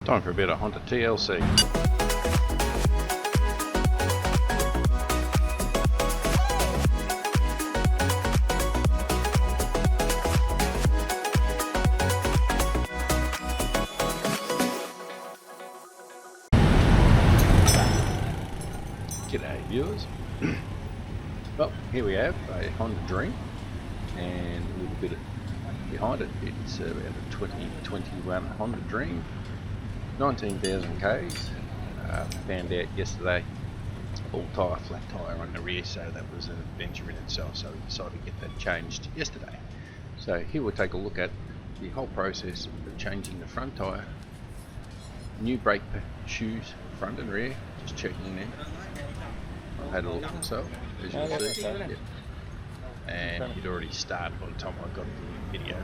Time for a bit of Honda TLC. G'day viewers. Well, here we have a Honda Dream and a little bit behind it. It's about a 2021 Honda Dream, 19,000 Ks. Found out yesterday all tyre, flat tyre on the rear, so that was an adventure in itself, so we decided to get that changed yesterday. So here we'll take a look at the whole process of changing the front tyre, new brake shoes front and rear, just checking them. I've had a look myself, as you can see. Yep. And he'd already started by the time I got the video.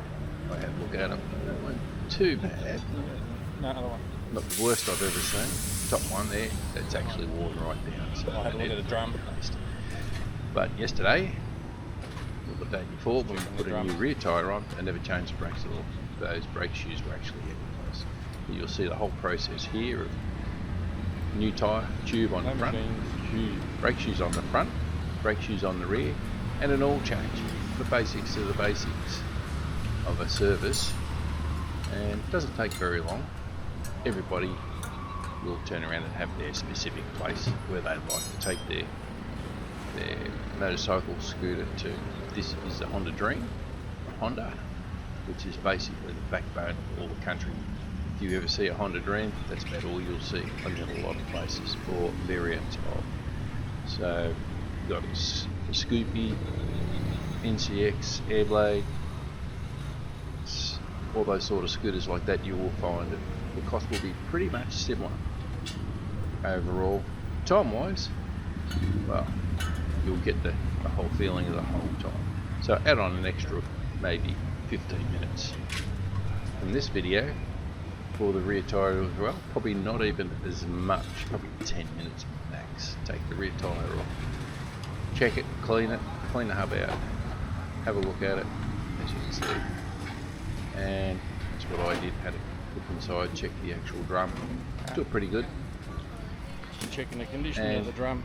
I had a look at them. That wasn't too bad. No, other one. Not the worst I've ever seen. Top one there, that's actually worn right down. So I had a look at the drum. But yesterday, or the day before, when we put a new rear tyre on, I never changed the brakes at all. Those brake shoes were actually in place. You'll see the whole process here of new tyre, tube on the front, brake shoes on the front, brake shoes on the rear, and an oil change. The basics of the basics of a service, and it doesn't take very long. Everybody will turn around and have their specific place where they'd like to take their motorcycle, scooter to. This is the Honda Dream, Honda, which is basically the backbone of all the country. If you ever see a Honda Dream, that's about all you'll see in a lot of places, or variants of. So you've got a Scoopy, NCX, Airblade, all those sort of scooters like that. You will find it. The cost will be pretty much similar overall. Time wise, well, you'll get the whole feeling of the whole time. So add on an extra maybe 15 minutes in this video for the rear tyre as well. Probably not even as much, probably 10 minutes max. Take the rear tyre off, check it, clean the hub out, have a look at it, as you can see. And that's what I did. Had a look inside, check the actual drum. Still pretty good. Checking the condition and of the drum.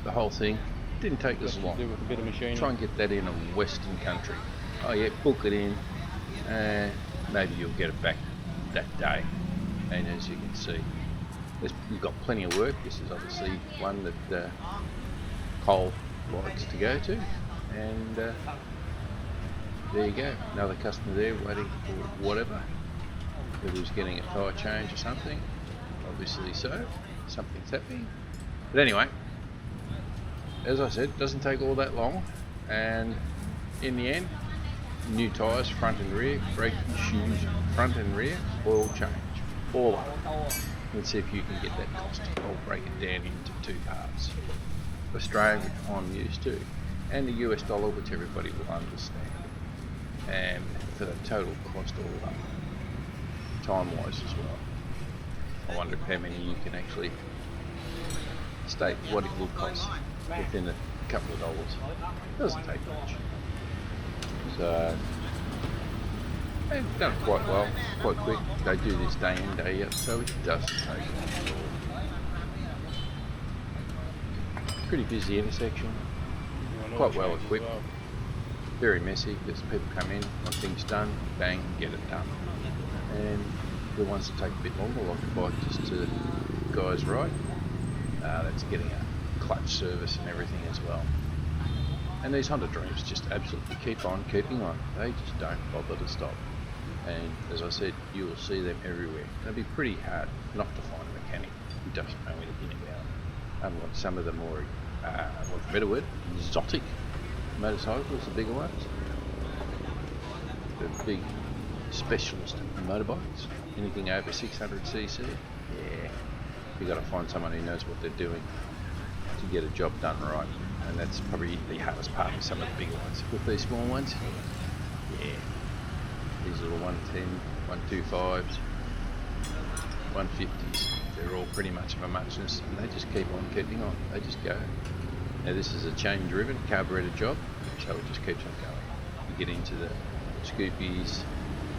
The whole thing didn't take us long. Do with a bit of machining. Try and get that in a Western country. Oh yeah, book it in. Maybe you'll get it back that day. And as you can see, you've got plenty of work. This is obviously one that Cole likes to go to. And there you go. Another customer there waiting for whatever. Whether he's getting a tyre change or something. Obviously so. Something's happening. But anyway, as I said, it doesn't take all that long. And in the end, new tyres front and rear, brake shoes front and rear, oil change, all of it. Let's see if you can get that cost. I'll break it down into two parts. Australian, which I'm used to, and the US dollar, which everybody will understand. And for the total cost all up, time wise as well. I wonder how many you can actually state what it will cost within a couple of dollars. It doesn't take much. So they've done it quite well, quite quick. They do this day in, day out, so it doesn't take much at all. Pretty busy intersection, quite well equipped. Very messy because people come in, want things done, bang, get it done. And the ones that take a bit longer, like the bike just to guys right, that's getting a clutch service and everything as well. And these Honda Dreams just absolutely keep on keeping on. They just don't bother to stop. And as I said, you will see them everywhere. It'll be pretty hard not to find a mechanic who doesn't know anything about it. Unlike some of the more, what's a better word, exotic motorcycles, the bigger ones, the big specialist motorbikes, anything over 600cc, yeah, you got to find someone who knows what they're doing to get a job done right, and that's probably the hardest part of some of the bigger ones. With these small ones, yeah, these little 110, 125s, 150s, they're all pretty much of a muchness, and they just keep on keeping on. They just go. Now this is a chain driven carburetor job, so it just keeps on going. You get into the Scoopies,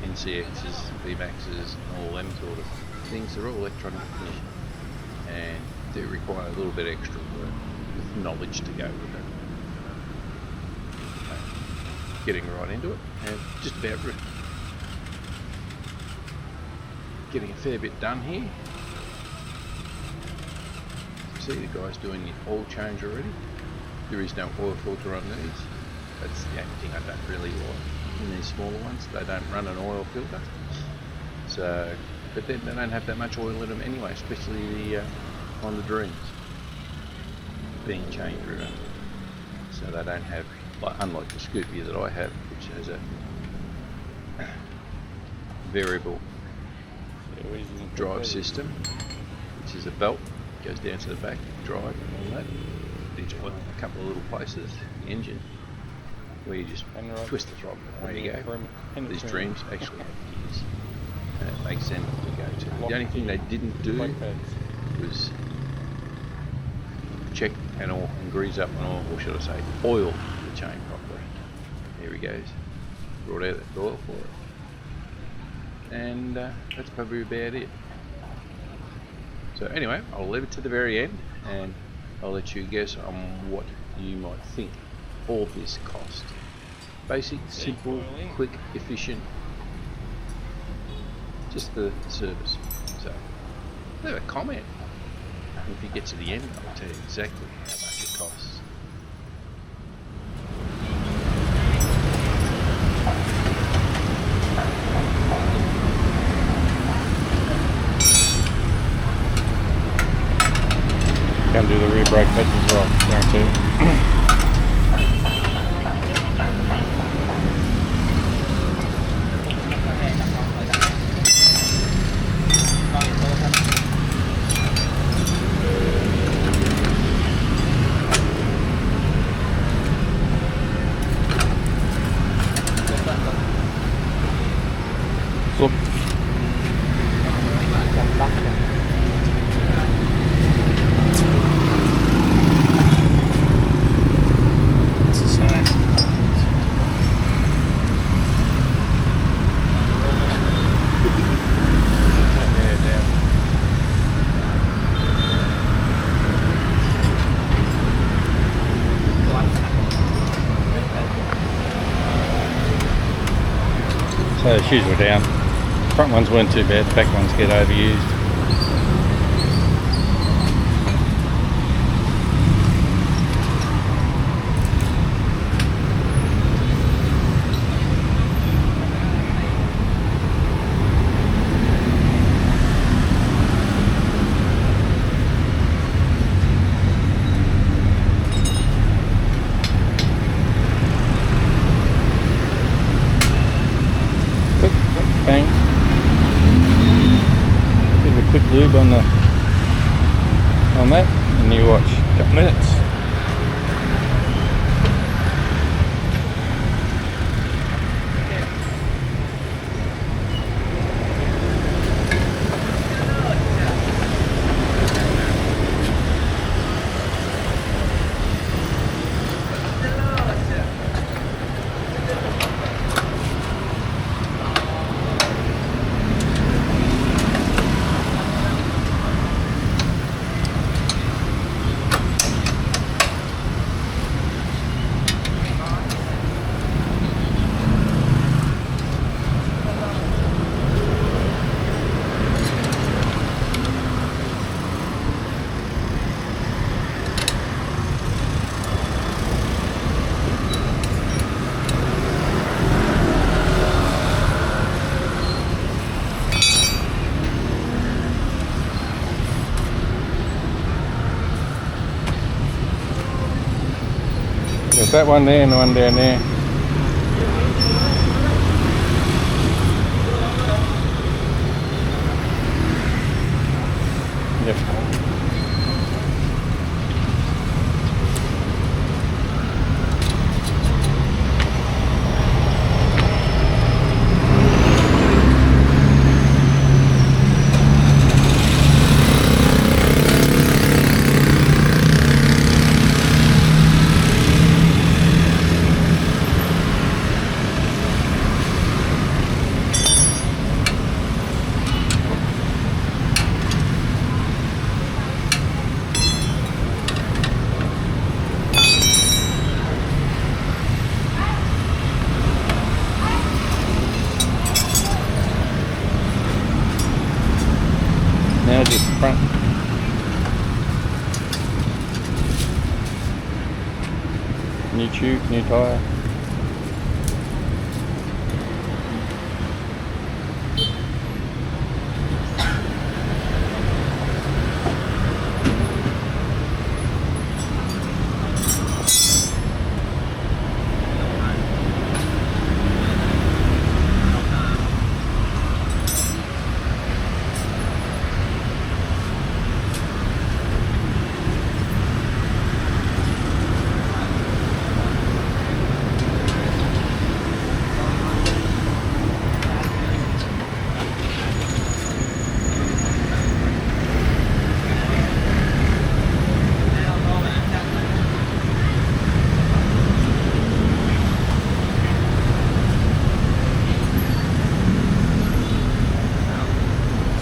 NCXs, VMAXs, and all them sort of things, they're all electronic ignition, and do require a little bit extra work with knowledge to go with it. Getting right into it, and just about getting a fair bit done here. See the guy's doing the oil change already. There is no oil filter on these. That's the only thing I don't really like in these smaller ones. They don't run an oil filter. So, but then they don't have that much oil in them anyway, especially on the dreams being changed around. So they don't have, unlike the Scoopy that I have, which has a variable drive system, which is a belt, goes down to the back, drive and all that. There's a couple of little places, the engine, where you just twist the throttle and there you go. These dreams actually have gears, and it makes them to go to. The only thing they didn't do was check and grease up and oil, or should I say oil the chain properly. Here he goes, brought out the oil for it, and that's probably about it. So anyway, I'll leave it to the very end and I'll let you guess on what you might think all this cost. Basic, simple, quick, efficient, just the service. So leave a comment. If you get to the end, I'll tell you exactly how much it costs. Can do the rear brake pads as well, guarantee. So the shoes were down. Front ones weren't too bad, back ones get overused. Bang. Give a quick lube on that, and you watch a couple minutes. There's that one there and the one down there. Yep. now, just front. New tube, new tyre.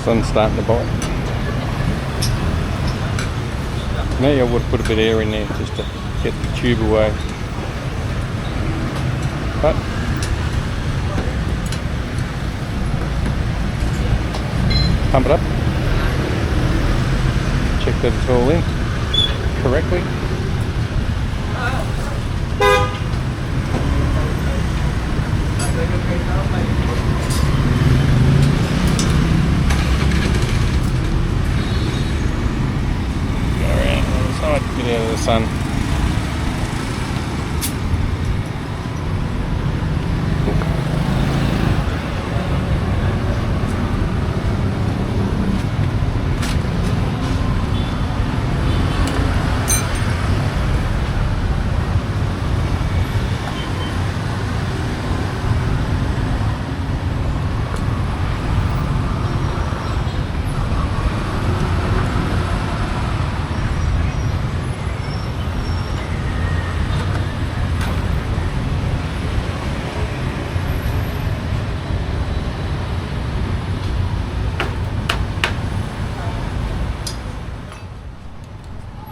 Sun's starting to bite. Maybe I would put a bit of air in there just to get the tube away. But pump it up. Check that it's all in correctly. Get out of the sun.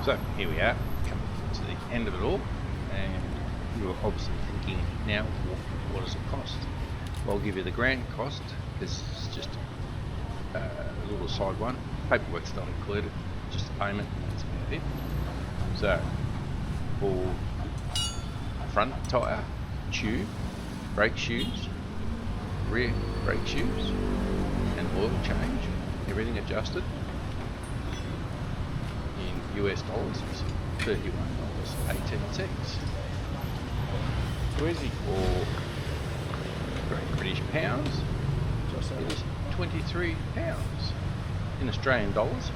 So here we are, coming to the end of it all, and you're obviously thinking now, what does it cost? Well, I'll give you the grand cost, because it's just a little side one. Paperwork's not included, just a payment, and that's about it. So, for front tyre, tube, brake shoes, rear brake shoes, and oil change, everything adjusted, US dollars is $31.18. Squeezy. Or Great British pounds, it is £23. In Australian dollars,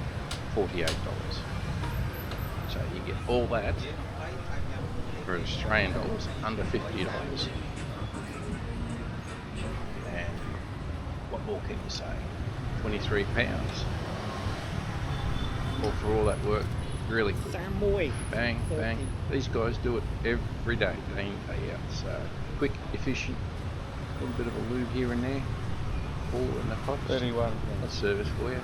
$48. So you get all that for Australian dollars under $50. And what more can you say? £23. All for all that work. Really quick. Bang, bang. These guys do it every day, day in, day out. So quick, efficient, a little bit of a lube here and there, all in the pots. 31. That's service for you.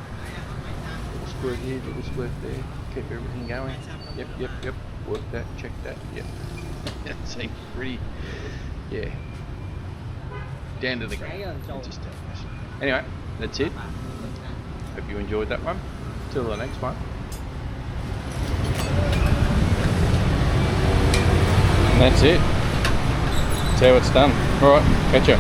Little squirt here, little squirt there, keep everything going. Yep. Work that, check that, yep. That seems pretty, yeah. Down to the ground. Just anyway, that's it. Hope you enjoyed that one. Till the next one. And that's it. That's how it's done. Alright, catch ya.